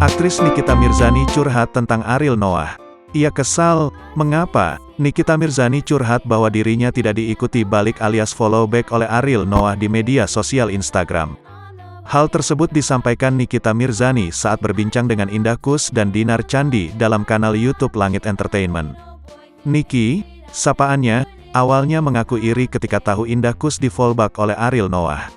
Aktris Nikita Mirzani curhat tentang Ariel Noah. Ia kesal, mengapa? Nikita Mirzani curhat bahwa dirinya tidak diikuti balik alias follow back oleh Ariel Noah di media sosial Instagram. Hal tersebut disampaikan Nikita Mirzani saat berbincang dengan Indah Kus dan Dinar Candi dalam kanal YouTube Langit Entertainment. Niki, sapaannya, awalnya mengaku iri ketika tahu Indah Kus di-fallback oleh Ariel Noah.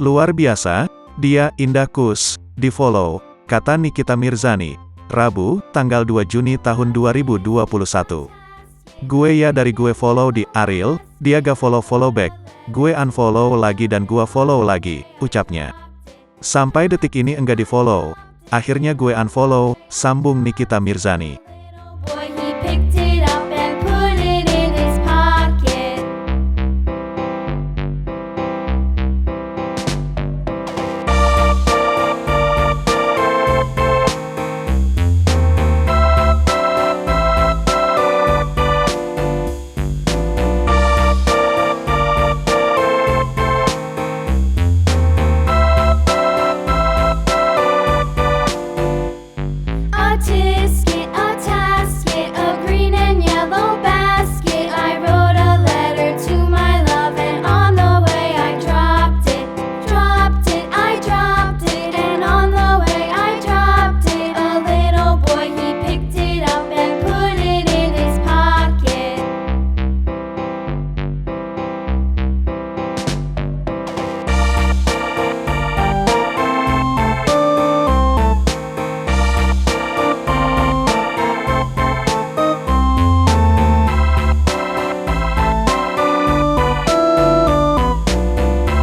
Luar biasa, dia, Indah Kus, di-follow, kata Nikita Mirzani, Rabu, tanggal 2 Juni tahun 2021. Gue ya dari gue follow di Ariel, dia gak follow back, gue unfollow lagi dan gua follow lagi, ucapnya. Sampai detik ini enggak di-follow, akhirnya gue unfollow, sambung Nikita Mirzani.